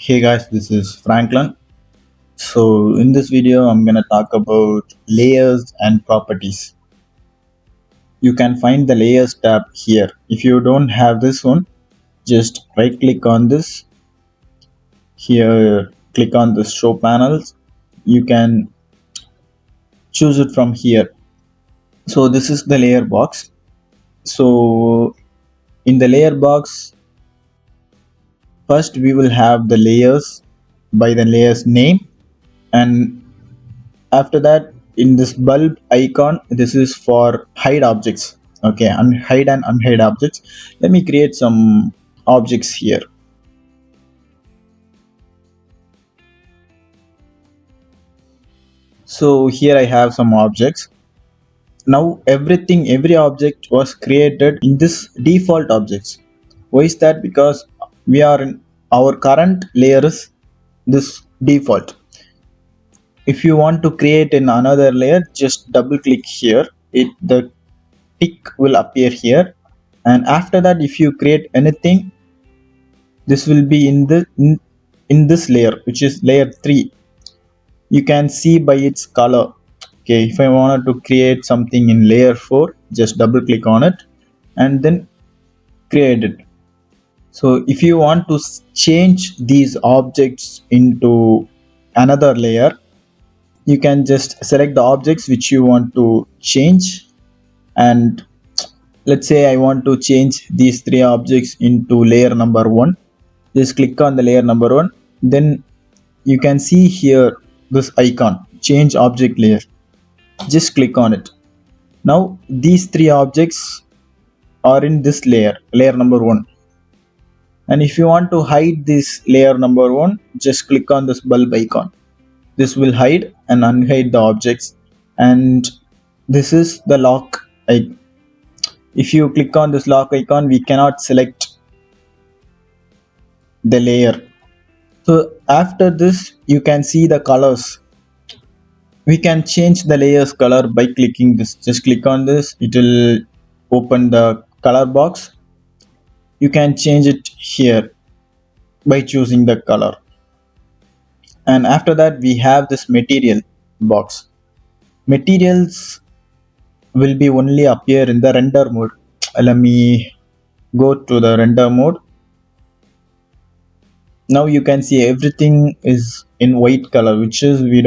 Hey guys, this is Franklin. So in this video, I'm gonna talk about layers and properties. You can find the layers tab here. If you don't have this one, just right click on this. Here, click on the show panels. You can choose it from here. So this is the layer box. So in the layer box, first we will have the layers by the layers name, and after that, in this bulb icon, this is for hide objects. Okay, hide and unhide objects. Let me create some objects here. So here I have some objects. Now every object was created in this default objects. Why is that? Because we are in our current layer is this default. If you want to create in another layer, just double click here. The tick will appear here, and after that, if you create anything, this will be in this layer, which is layer 3. You can see by its color. Okay, if I wanted to create something in layer 4, just double click on it and then create it. So if you want to change these objects into another layer, you can just select the objects which you want to change, and let's say I want to change these three objects into layer number 1. Just click on the layer number 1. Then you can see here this icon, change object layer. Just click on it. Now these three objects are in this layer, layer number 1. And if you want to hide this layer number 1, just click on this bulb icon. This will hide and unhide the objects. And this is the lock icon. If you click on this lock icon, we cannot select the layer. So after this, you can see the colors. We can change the layers color by clicking this. Just click on this. It will open the color box. You can change it here by choosing the color. And after that, we have this material box. Materials will be only appear in the render mode. Let me go to the render mode. Now you can see everything is in white color, which is we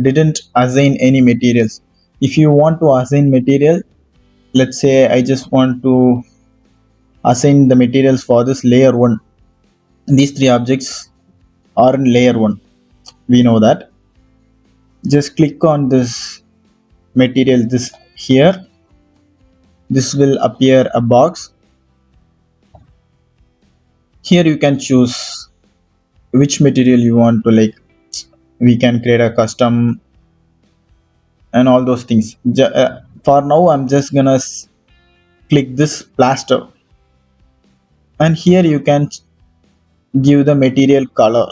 didn't assign any materials. If you want to assign material, let's say I just want to assign the materials for this layer 1. These three objects are in layer 1. We know that. Just click on this material, this here. This will appear a box. Here you can choose which material you want to, like we can create a custom and all those things. For now, I'm just gonna click this plaster, and here you can give the material color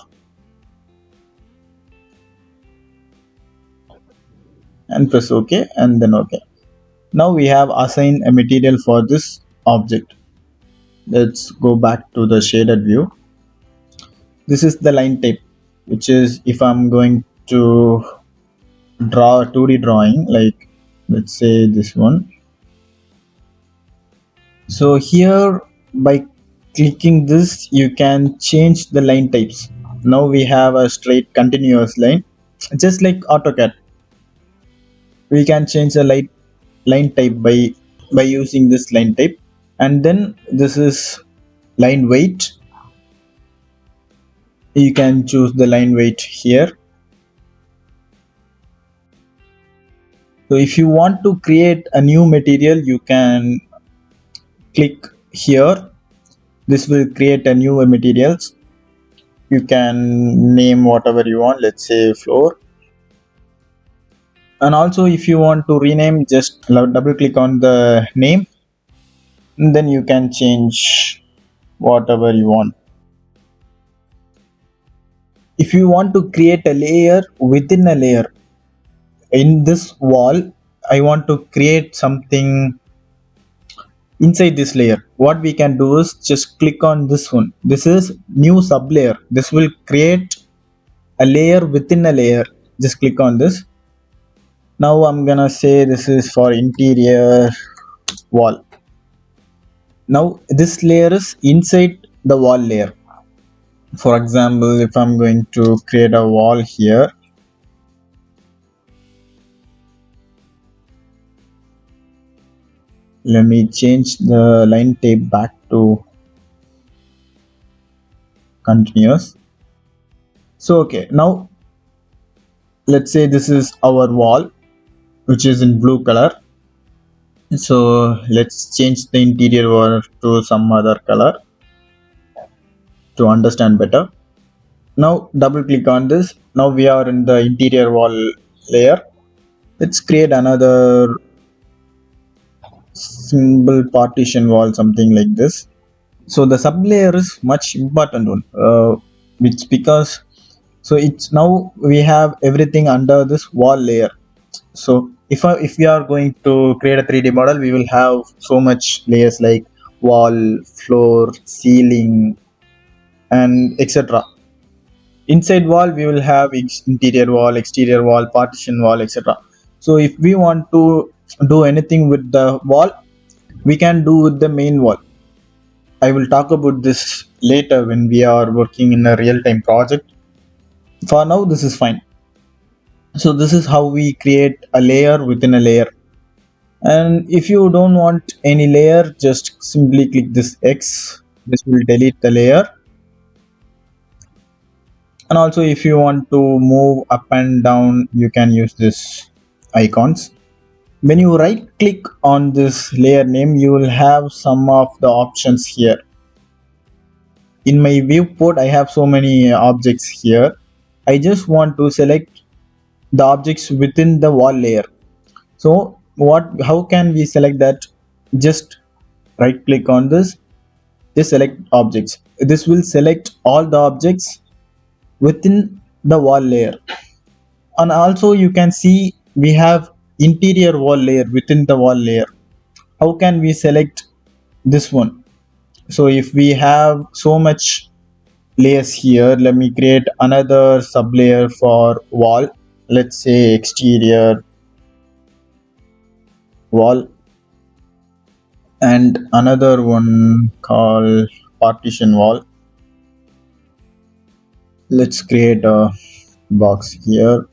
and press OK, and then OK. Now we have assigned a material for this object. Let's go back to the shaded view. This is the line type, which is if I'm going to draw a 2D drawing, like let's say this one. So here by clicking this, you can change the line types. Now we have a straight continuous line, just like AutoCAD. We can change the line type by using this line type, and then this is line weight. You can choose the line weight here. So if you want to create a new material, you can click here. This will create a new materials. You can name whatever you want, let's say floor. And also if you want to rename, just double click on the name, and then you can change whatever you want. If you want to create a layer within a layer, in this wall I want to create something inside this layer, what we can do is just click on this one. This is new sub layer. This will create a layer within a layer. Just click on this. Now I'm gonna say this is for interior wall. Now this layer is inside the wall layer. For example, if I'm going to create a wall here, let me change the line type back to continuous. So okay, now let's say this is our wall, which is in blue color. So let's change the interior wall to some other color to understand better. Now double click on this. Now we are in the interior wall layer. Let's create another simple partition wall, something like this. So the sub layer is much important one, which because so it's now we have everything under this wall layer. So if we are going to create a 3D model, we will have so much layers like wall, floor, ceiling, and etc. Inside wall we will have interior wall, exterior wall, partition wall, etc. So if we want to do anything with the wall, we can do with the main wall. I will talk about this later when we are working in a real-time project. For now, this is fine. So this is how we create a layer within a layer. And if you don't want any layer, just simply click this X. This will delete the layer. And also if you want to move up and down, you can use this icons. When you right click on this layer name, you will have some of the options here. In my viewport, I have so many objects here. I just want to select the objects within the wall layer. So how can we select that? Just right click on this, just select objects. This will select all the objects within the wall layer. And also you can see we have interior wall layer within the wall layer. How can we select this one? So if we have so much layers here, let me create another sub layer for wall. Let's say exterior wall, and another one called partition wall. Let's create a box here.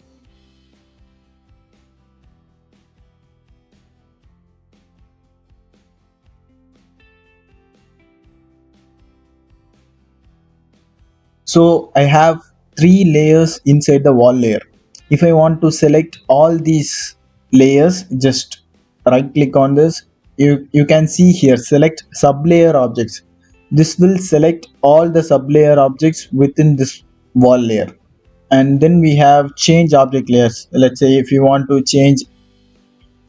So I have three layers inside the wall layer. If I want to select all these layers, just right click on this. You can see here select sub layer objects. This will select all the sub layer objects within this wall layer. And then we have change object layers. Let's say if you want to change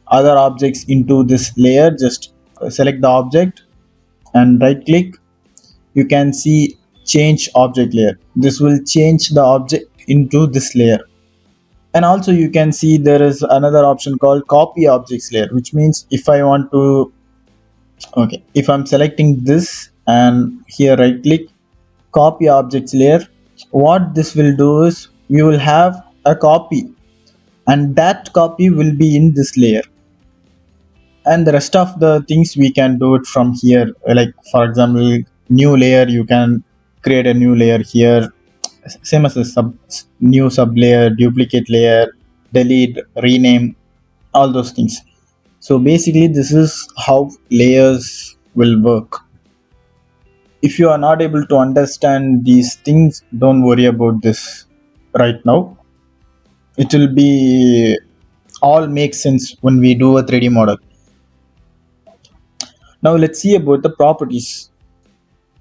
other objects into this layer, just select the object and right click. You can see change object layer. This will change the object into this layer. And also you can see there is another option called copy objects layer, which means if I want to, okay, if I'm selecting this and here right click, copy objects layer, what this will do is we will have a copy, and that copy will be in this layer. And the rest of the things we can do it from here, like for example new layer, you can create a new layer here, same as a new sub layer, duplicate layer, delete, rename, all those things. So basically this is how layers will work. If you are not able to understand these things, don't worry about this right now. It will be all make sense when we do a 3D model. Now let's see about the properties.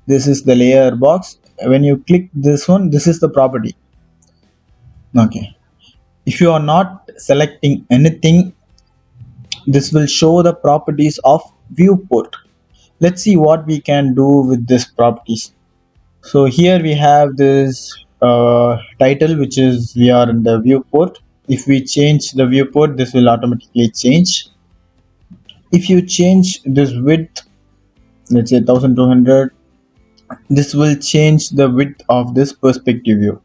This is the layer box. When you click this one, this is the property. Okay, if you are not selecting anything, this will show the properties of viewport. Let's see what we can do with this properties. So here we have this title, which is we are in the viewport. If we change the viewport, this will automatically change. If you change this width, let's say 1200. This will change the width of this perspective view.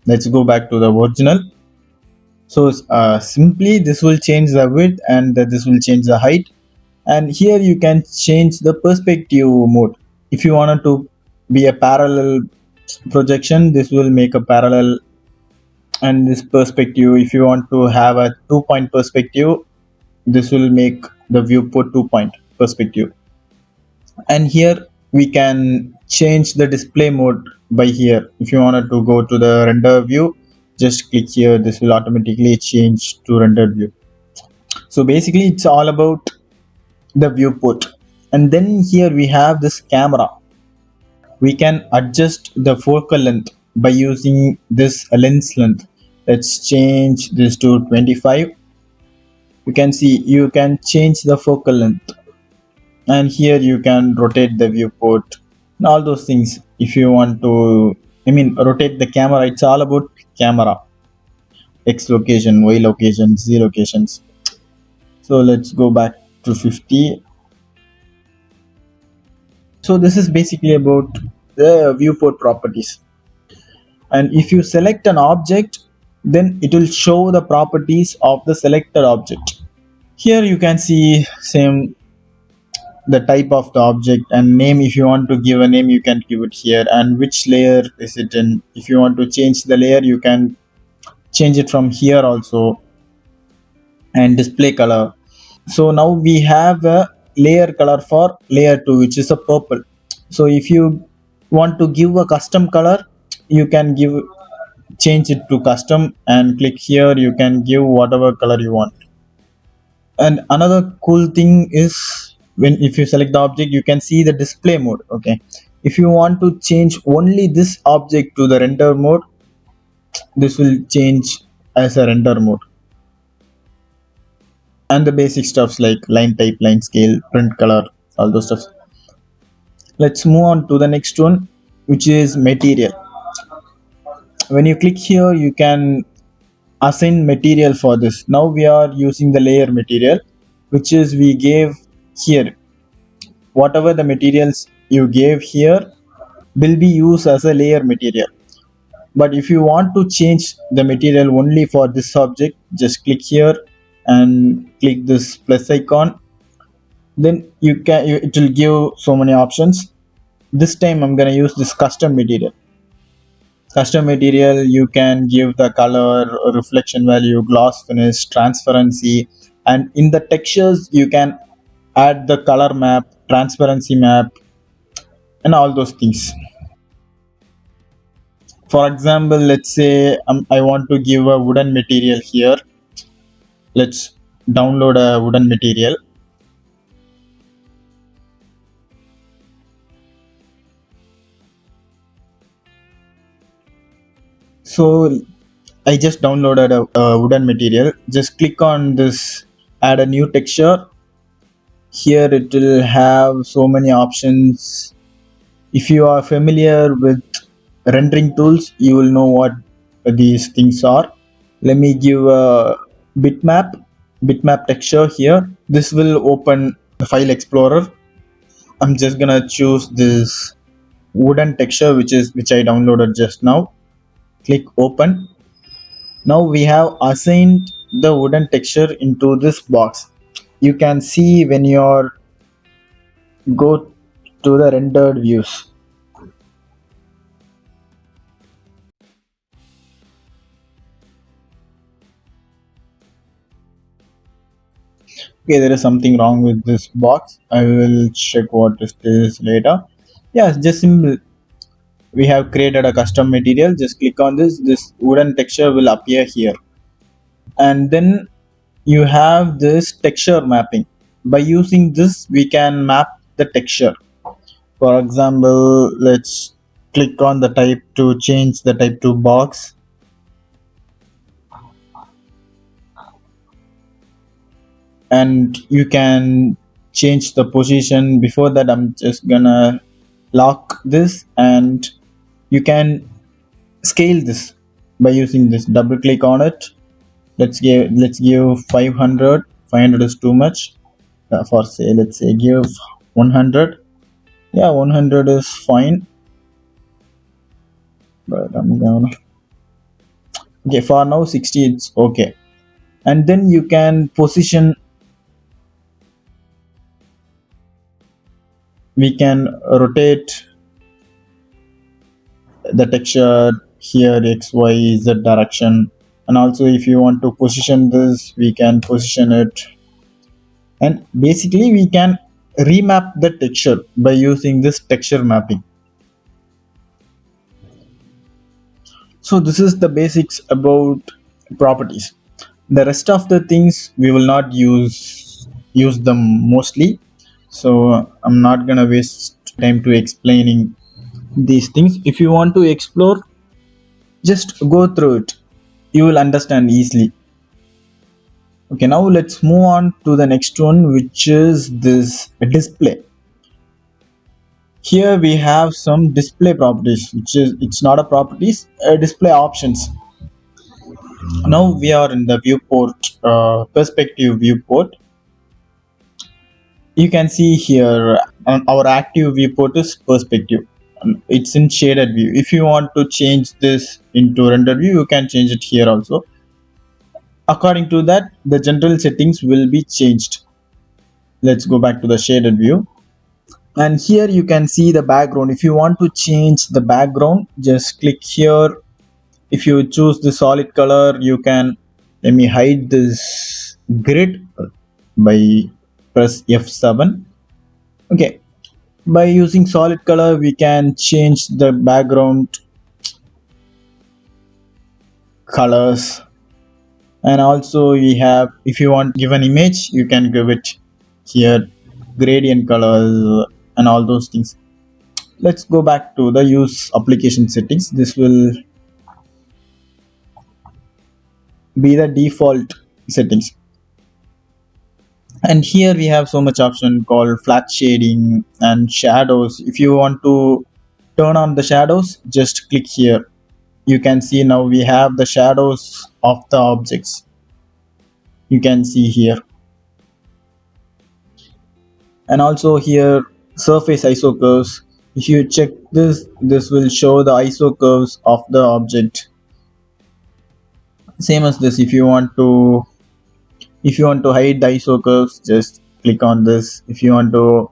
Let's go back to the original. So simply this will change the width and this will change the height, and here you can change the perspective mode. If you wanted to be a parallel projection, this will make a parallel, and this perspective, if you want to have a 2 point perspective, this will make the viewport 2 point perspective. And here we can change the display mode by here. If you wanted to go to the render view, just click here, this will automatically change to rendered view. So basically it's all about the viewport. And then here we have this camera. We can adjust the focal length by using this lens length. Let's change this to 25. You can see you can change the focal length, and here you can rotate the viewport and all those things. If you want to, I mean, rotate the camera, it's all about camera. X location, Y location, Z locations. So let's go back to 50. So this is basically about the viewport properties. And if you select an object, then it will show the properties of the selected object. Here you can see same, the type of the object and name. If you want to give a name, you can give it here, and which layer is it in. If you want to change the layer, you can change it from here also. And display color. So now we have a layer color for layer 2, which is a purple. So if you want to give a custom color, you can change it to custom and click here. You can give whatever color you want. And another cool thing is, when if you select the object, you can see the display mode. Okay, if you want to change only this object to the render mode, this will change as a render mode. And the basic stuffs like line type, line scale, print color, all those stuff. Let's move on to the next one, which is material. When you click here, you can assign material for this. Now we are using the layer material, which is we gave here. Whatever the materials you gave here will be used as a layer material. But if you want to change the material only for this object, just click here and click this plus icon. Then it will give so many options. This time I'm gonna use this custom material. Custom material, you can give the color, reflection value, gloss finish, transparency, and in the textures you can add the color map, transparency map, and all those things. For example, let's say I want to give a wooden material here. Let's download a wooden material. So I just downloaded a wooden material. Just click on this, add a new texture. Here it will have so many options. If you are familiar with rendering tools, you will know what these things are. Let me give a bitmap texture here. This will open the file explorer. I'm just gonna choose this wooden texture, which I downloaded just now. Click open. Now we have assigned the wooden texture into this box. You can see when you go to the rendered views. Okay, there is something wrong with this box. I will check what it is later. Yeah, it's just simple. We have created a custom material. Just click on this wooden texture will appear here. And then you have this texture mapping. By using this, we can map the texture. For example, let's click on the type to change the type to box. And you can change the position. Before that, I'm just gonna lock this, and you can scale this by using this. Double click on it. Let's give 500. 500 is too much. for say, let's say give 100. Yeah, 100 is fine, but I'm gonna, okay, for now 60 it's okay. And then you can position, we can rotate the texture here x y z direction, and also if you want to position this we can position it, and basically we can remap the texture by using this texture mapping. So this is the basics about properties. The rest of the things we will not use them mostly, so I'm not gonna waste time to explaining these things. If you want to explore, just go through it, you will understand easily. Okay, now let's move on to the next one, which is this display. Here we have some display properties, which is, it's not a properties, display options. Now we are in the viewport, perspective viewport. You can see here our active viewport is perspective. It's in shaded view. If you want to change this into render view, you can change it here also. According to that, the general settings will be changed. Let's go back to the shaded view, and here you can see the background. If you want to change the background, just click here. If you choose the solid color, you can, let me hide this grid by press F7. Okay, by using solid color we can change the background colors, and also we have, if you want give an image, you can give it here gradient colors and all those things. Let's go back to the use application settings. This will be the default settings, and here we have so much option called flat shading and shadows. If you want to turn on the shadows, just click here. You can see now we have the shadows of the objects, you can see here. And also here surface iso curves, if you check this, this will show the iso curves of the object. Same as this, if you want to hide the iso curves, just click on this. If you want to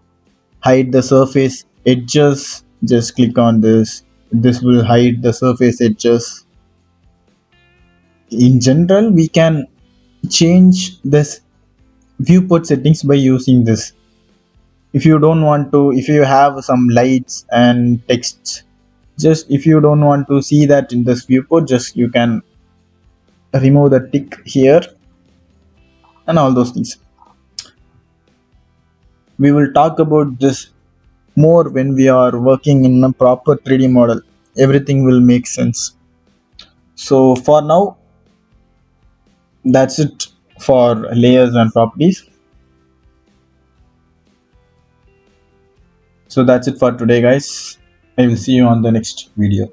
hide the surface edges, just click on this. This will hide the surface edges. In general, we can change this viewport settings by using this. If you don't want to, if you have some lights and text, just if you don't want to see that in this viewport, just you can remove the tick here and all those things. We will talk about this more when we are working in a proper 3D model. Everything will make sense. So for now, that's it for layers and properties. So that's it for today, guys. I will see you on the next video.